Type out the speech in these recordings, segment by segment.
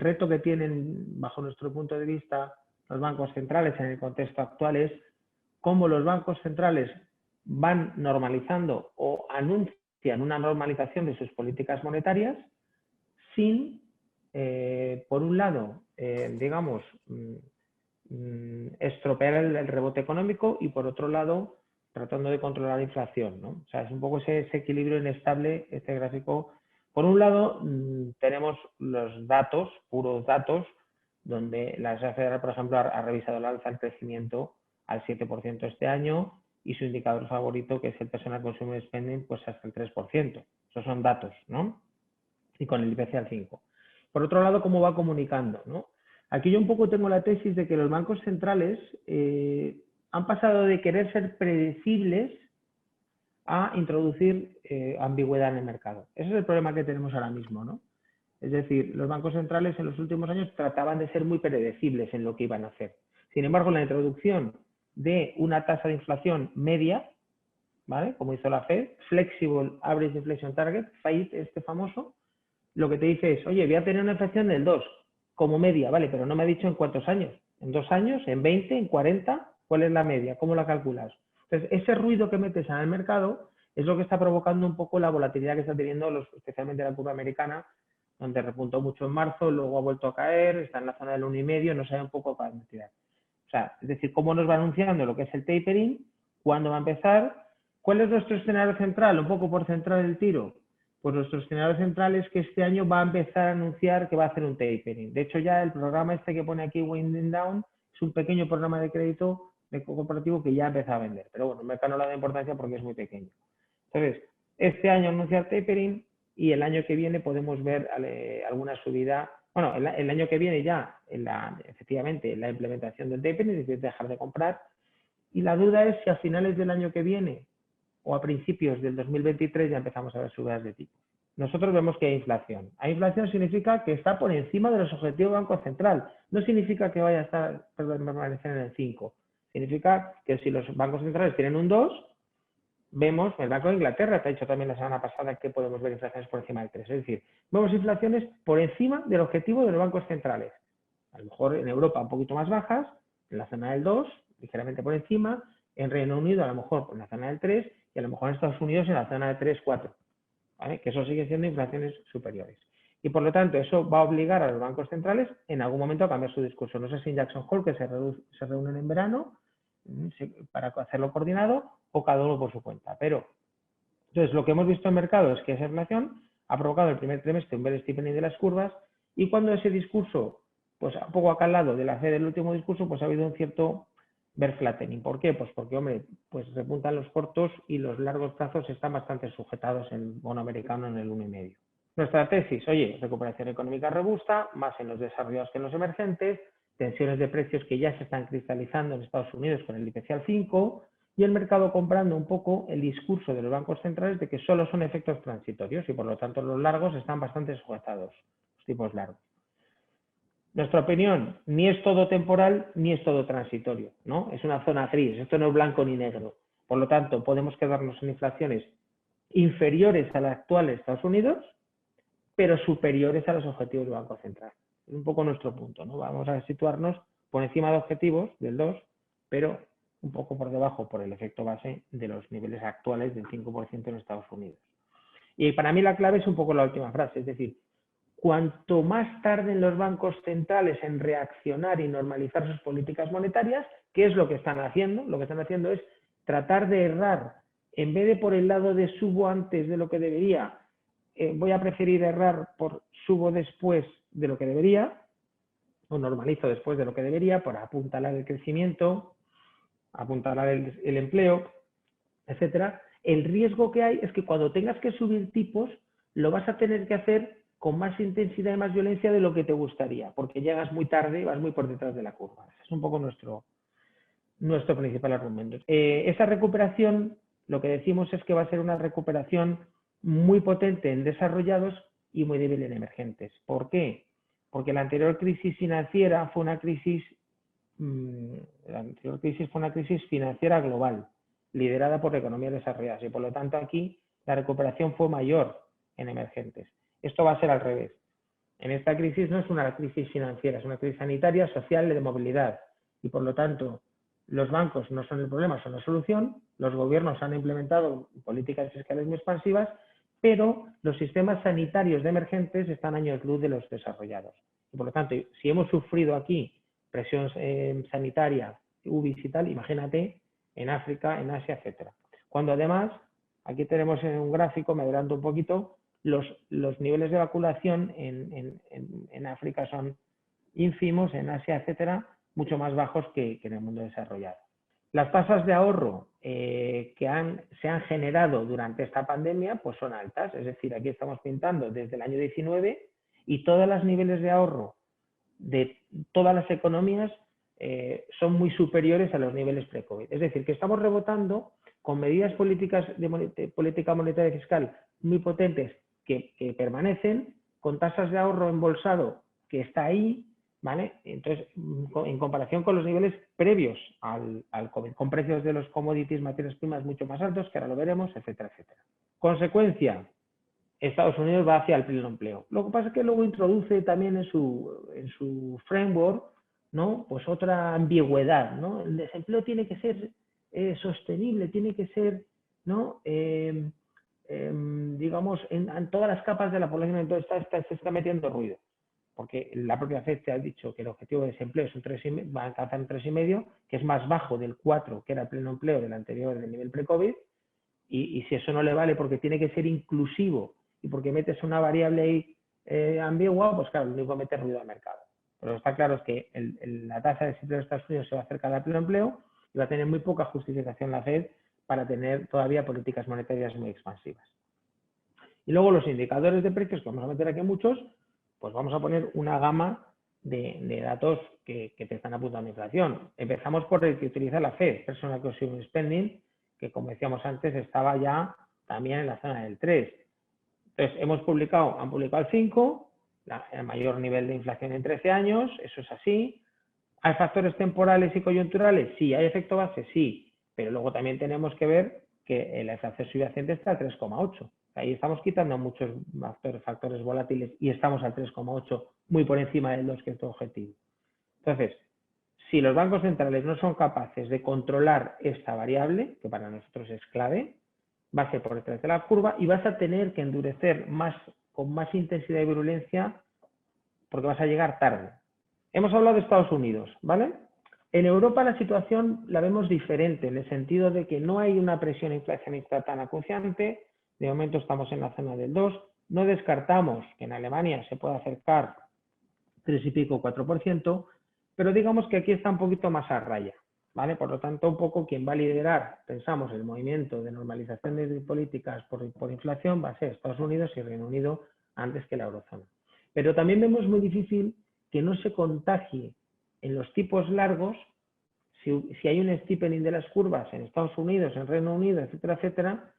reto que tienen, bajo nuestro punto de vista, los bancos centrales en el contexto actual es cómo los bancos centrales van normalizando o anuncian una normalización de sus políticas monetarias sin, por un lado, digamos, estropear el rebote económico y, por otro lado, tratando de controlar la inflación, ¿no? O sea, es un poco ese equilibrio inestable, este gráfico. Por un lado, tenemos los datos, puros datos, donde la Reserva Federal, por ejemplo, ha revisado al alza el crecimiento al 7% este año y su indicador favorito, que es el Personal Consumer Spending, pues hasta el 3%. Esos son datos, ¿no? Y con el IPC al 5%. Por otro lado, cómo va comunicando, ¿no? Aquí yo un poco tengo la tesis de que los bancos centrales han pasado de querer ser predecibles a introducir ambigüedad en el mercado. Ese es el problema que tenemos ahora mismo, ¿no? Es decir, los bancos centrales en los últimos años trataban de ser muy predecibles en lo que iban a hacer. Sin embargo, la introducción de una tasa de inflación media, ¿vale? Como hizo la Fed, Flexible Average Inflation Target, FAIT, este famoso, lo que te dice es, oye, voy a tener una inflación del 2 como media, ¿vale? Pero no me ha dicho en cuántos años. ¿En 2 años? ¿En 20? ¿En 40? ¿Cuál es la media? ¿Cómo la calculas? Entonces, ese ruido que metes en el mercado es lo que está provocando un poco la volatilidad que está teniendo, especialmente la curva americana, donde repuntó mucho en marzo, luego ha vuelto a caer, está en la zona del 1,5, no sabe un poco para dónde tirar. O sea, es decir, cómo nos va anunciando lo que es el tapering, cuándo va a empezar, cuál es nuestro escenario central, un poco por centrar el tiro. Pues nuestro escenario central es que este año va a empezar a anunciar que va a hacer un tapering. De hecho, ya el programa este que pone aquí, Winding Down, es un pequeño programa de crédito de corporativo que ya ha empezado a vender. Pero bueno, el mercado no le da importancia porque es muy pequeño. Entonces, este año anunciar tapering y el año que viene podemos ver alguna subida. Bueno, el año que viene ya, efectivamente, la implementación del tapering, es decir, dejar de comprar. Y la duda es si a finales del año que viene o a principios del 2023 ya empezamos a ver subidas de tipo. Nosotros vemos que hay inflación. Hay inflación significa que está por encima de los objetivos del Banco Central. No significa que vaya a estar permanecer en el 5. Significa que si los bancos centrales tienen un 2, vemos, el Banco de Inglaterra te ha dicho también la semana pasada que podemos ver inflaciones por encima del 3. Es decir, vemos inflaciones por encima del objetivo de los bancos centrales. A lo mejor en Europa un poquito más bajas, en la zona del 2, ligeramente por encima, en Reino Unido a lo mejor en la zona del 3 y a lo mejor en Estados Unidos en la zona de 3, 4. ¿Vale? Que eso sigue siendo inflaciones superiores. Y por lo tanto, eso va a obligar a los bancos centrales en algún momento a cambiar su discurso. No sé si en Jackson Hole, que se reúnen en verano para hacerlo coordinado, o cada uno por su cuenta. Pero, entonces, lo que hemos visto en el mercado es que esa inflación ha provocado el primer trimestre un bear steepening de las curvas y cuando ese discurso, pues un poco acá al lado de la Fed del último discurso, pues ha habido un cierto bear flattening. ¿Por qué? Pues porque, hombre, pues repuntan los cortos y los largos plazos están bastante sujetados en el bono americano en el 1,5. Nuestra tesis, oye, recuperación económica robusta, más en los desarrollados que en los emergentes, tensiones de precios que ya se están cristalizando en Estados Unidos con el IPC al 5 y el mercado comprando un poco el discurso de los bancos centrales de que solo son efectos transitorios y por lo tanto los largos están bastante sujetados, los tipos largos. Nuestra opinión, ni es todo temporal ni es todo transitorio, ¿no? Es una zona gris, esto no es blanco ni negro. Por lo tanto, podemos quedarnos en inflaciones inferiores a la actual de Estados Unidos, pero superiores a los objetivos del Banco Central. Es un poco nuestro punto, ¿no? Vamos a situarnos por encima de objetivos del 2, pero un poco por debajo por el efecto base de los niveles actuales del 5% en Estados Unidos. Y para mí la clave es un poco la última frase, es decir, cuanto más tarden los bancos centrales en reaccionar y normalizar sus políticas monetarias, ¿qué es lo que están haciendo? Lo que están haciendo es tratar de errar, en vez de por el lado de subo antes de lo que debería, voy a preferir errar por subo después de lo que debería, o normalizo después de lo que debería, por apuntalar el crecimiento, apuntalar el empleo, etcétera. El riesgo que hay es que cuando tengas que subir tipos, lo vas a tener que hacer con más intensidad y más violencia de lo que te gustaría, porque llegas muy tarde y vas muy por detrás de la curva. Ese es un poco nuestro principal argumento. Esa recuperación, lo que decimos es que va a ser una recuperación muy potente en desarrollados y muy débil en emergentes. ¿Por qué? Porque la anterior crisis financiera fue una crisis financiera global, liderada por economías desarrolladas y por lo tanto aquí la recuperación fue mayor en emergentes. Esto va a ser al revés. En esta crisis no es una crisis financiera, es una crisis sanitaria, social y de movilidad. Y por lo tanto, los bancos no son el problema, son la solución. Los gobiernos han implementado políticas fiscales muy expansivas, pero los sistemas sanitarios de emergentes están a años luz de los desarrollados. Y por lo tanto, si hemos sufrido aquí presión sanitaria, UBIs y tal, imagínate en África, en Asia, etcétera. Cuando además, aquí tenemos en un gráfico, me adelanto un poquito, los niveles de vacunación en África son ínfimos, en Asia, etcétera, mucho más bajos que en el mundo desarrollado. Las tasas de ahorro que se han generado durante esta pandemia pues son altas, es decir, aquí estamos pintando desde el año 19 y todos los niveles de ahorro de todas las economías son muy superiores a los niveles pre-COVID. Es decir, que estamos rebotando con medidas políticas de política monetaria y fiscal muy potentes que permanecen, con tasas de ahorro embolsado que está ahí, ¿vale? Entonces, en comparación con los niveles previos al COVID, con precios de los commodities, materias primas mucho más altos, que ahora lo veremos, etcétera, etcétera. Consecuencia, Estados Unidos va hacia el pleno empleo. Lo que pasa es que luego introduce también en su framework, ¿no? Pues otra ambigüedad, ¿no? El desempleo tiene que ser sostenible, tiene que ser, ¿no? Digamos, en todas las capas de la población, entonces se está metiendo ruido, porque la propia FED te ha dicho que el objetivo de desempleo es un 3,5, va a alcanzar un 3,5, que es más bajo del 4, que era el pleno empleo del anterior, del nivel pre-COVID, y si eso no le vale porque tiene que ser inclusivo y porque metes una variable ahí ambigua, pues claro, lo único que mete ruido al mercado. Pero está claro es que la tasa de desempleo de Estados Unidos se va a acercar al pleno empleo y va a tener muy poca justificación la FED para tener todavía políticas monetarias muy expansivas. Y luego los indicadores de precios, que vamos a meter aquí muchos, pues vamos a poner una gama de datos que te están apuntando a inflación. Empezamos por el que utiliza la FED, Personal Consumer Spending, que como decíamos antes estaba ya también en la zona del 3. Entonces han publicado el 5, el mayor nivel de inflación en 13 años, eso es así. ¿Hay factores temporales y coyunturales? Sí. ¿Hay efecto base? Sí. Pero luego también tenemos que ver que la inflación subyacente está al 3,8. Ahí estamos quitando muchos factores volátiles y estamos al 3,8, muy por encima del 2, que es tu objetivo. Entonces, si los bancos centrales no son capaces de controlar esta variable, que para nosotros es clave, va a ser por detrás de la curva y vas a tener que endurecer con más intensidad y virulencia porque vas a llegar tarde. Hemos hablado de Estados Unidos, ¿vale? En Europa la situación la vemos diferente, en el sentido de que no hay una presión inflacionista tan acuciante, de momento estamos en la zona del 2, no descartamos que en Alemania se pueda acercar 3 y pico, 4%, pero digamos que aquí está un poquito más a raya, ¿vale? Por lo tanto, un poco quien va a liderar, pensamos, el movimiento de normalización de políticas por inflación va a ser Estados Unidos y Reino Unido antes que la eurozona. Pero también vemos muy difícil que no se contagie en los tipos largos, si hay un steepening de las curvas en Estados Unidos, en Reino Unido, etcétera, etcétera,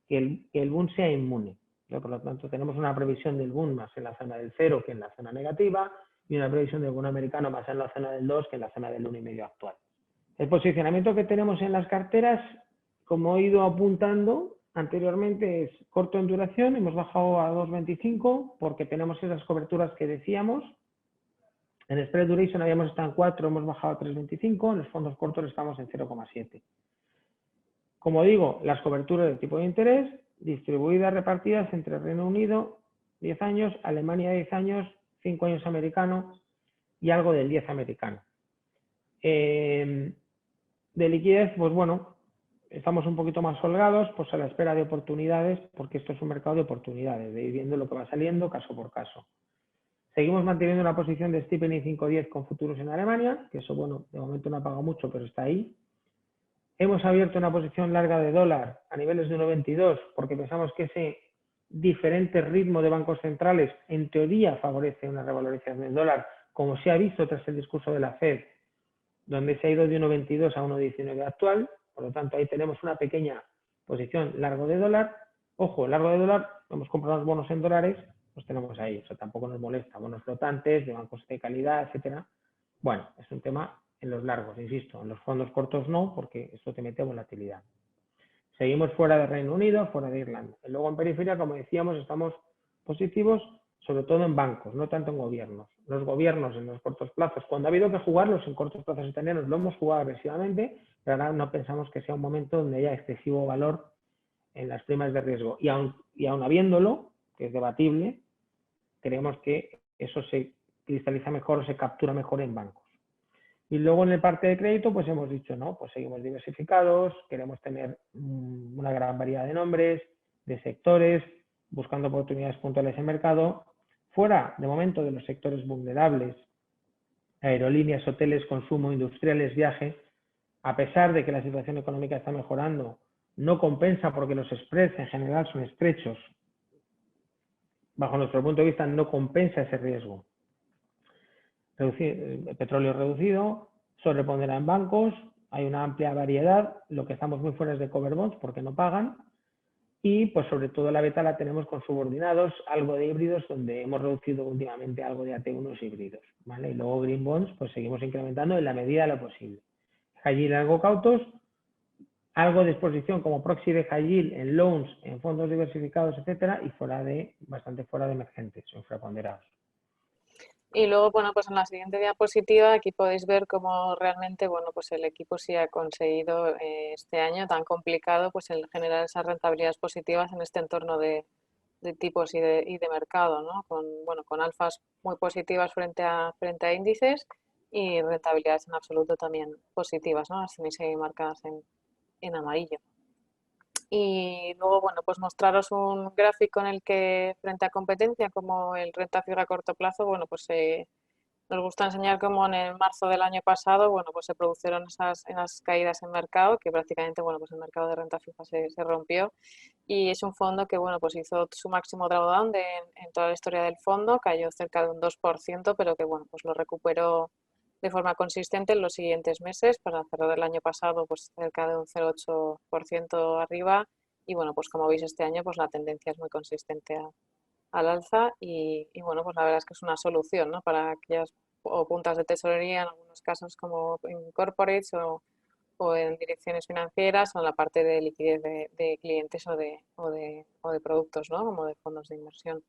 que el boom sea inmune. Por lo tanto, tenemos una previsión del boom más en la zona del 0 que en la zona negativa y una previsión del boom americano más en la zona del 2 que en la zona del 1,5 actual. El posicionamiento que tenemos en las carteras, como he ido apuntando anteriormente, es corto en duración, hemos bajado a 2,25 porque tenemos esas coberturas que decíamos. En spread duration habíamos estado en 4, hemos bajado a 3,25, en los fondos cortos estamos en 0,7. Como digo, las coberturas de tipo de interés distribuidas, repartidas entre Reino Unido, 10 años, Alemania, 10 años, 5 años americano y algo del 10 americano. De liquidez, pues bueno, estamos un poquito más holgados, pues a la espera de oportunidades, porque esto es un mercado de oportunidades, de ir viendo lo que va saliendo caso por caso. Seguimos manteniendo una posición de steepening 5-10 con futuros en Alemania, que eso, bueno, de momento no ha pagado mucho, pero está ahí. Hemos abierto una posición larga de dólar a niveles de 1,22 porque pensamos que ese diferente ritmo de bancos centrales en teoría favorece una revalorización del dólar, como se ha visto tras el discurso de la FED, donde se ha ido de 1,22 a 1,19 actual. Por lo tanto, ahí tenemos una pequeña posición largo de dólar. Ojo, largo de dólar, hemos comprado los bonos en dólares, los tenemos ahí. O sea, tampoco nos molesta. Bonos flotantes, de bancos de calidad, etcétera. Bueno, es un tema en los largos, insisto. En los fondos cortos no, porque esto te mete volatilidad. Seguimos fuera de Reino Unido, fuera de Irlanda. Y luego en periferia, como decíamos, estamos positivos, sobre todo en bancos, no tanto en gobiernos. Los gobiernos en los cortos plazos, cuando ha habido que jugarlos en cortos plazos italianos, lo hemos jugado agresivamente, pero ahora no pensamos que sea un momento donde haya excesivo valor en las primas de riesgo. Y aun habiéndolo, que es debatible, creemos que eso se cristaliza mejor o se captura mejor en bancos. Y luego en el parte de crédito, pues hemos dicho, no, pues seguimos diversificados, queremos tener una gran variedad de nombres, de sectores, buscando oportunidades puntuales en mercado, fuera de momento de los sectores vulnerables, aerolíneas, hoteles, consumo, industriales, viaje, a pesar de que la situación económica está mejorando, no compensa porque los spreads en general son estrechos. Bajo nuestro punto de vista, no compensa ese riesgo. Petróleo reducido, sobrepondera en bancos, hay una amplia variedad, lo que estamos muy fuera es de cover bonds porque no pagan, y pues sobre todo la beta la tenemos con subordinados, algo de híbridos, donde hemos reducido últimamente algo de AT1 híbridos, ¿vale? Y luego green bonds, pues seguimos incrementando en la medida de lo posible. High yield algo cautos, algo de exposición como proxy de high yield en loans, en fondos diversificados, etcétera, y bastante fuera de emergentes o infraponderados. Y luego, bueno, pues en la siguiente diapositiva aquí podéis ver cómo realmente, bueno, pues el equipo sí ha conseguido este año tan complicado, pues el generar esas rentabilidades positivas en este entorno de tipos y de mercado, ¿no? Con, bueno, con alfas muy positivas frente a índices y rentabilidades en absoluto también positivas, ¿no? Las tenéis ahí marcadas en amarillo. Y luego, bueno, pues mostraros un gráfico en el que frente a competencia como el renta fija a corto plazo, bueno, pues nos gusta enseñar cómo en el marzo del año pasado, bueno, pues se produjeron esas caídas en mercado, que prácticamente, bueno, pues el mercado de renta fija se rompió y es un fondo que, bueno, pues hizo su máximo drawdown en toda la historia del fondo, cayó cerca de un 2%, pero que, bueno, pues lo recuperó de forma consistente en los siguientes meses para cerrar el año pasado pues cerca de un 0,8% arriba y bueno, pues como veis este año pues la tendencia es muy consistente al alza y bueno, pues la verdad es que es una solución, ¿no? Para aquellas o puntas de tesorería en algunos casos como en corporates o en direcciones financieras o en la parte de liquidez de clientes o de productos, ¿no? Como de fondos de inversión.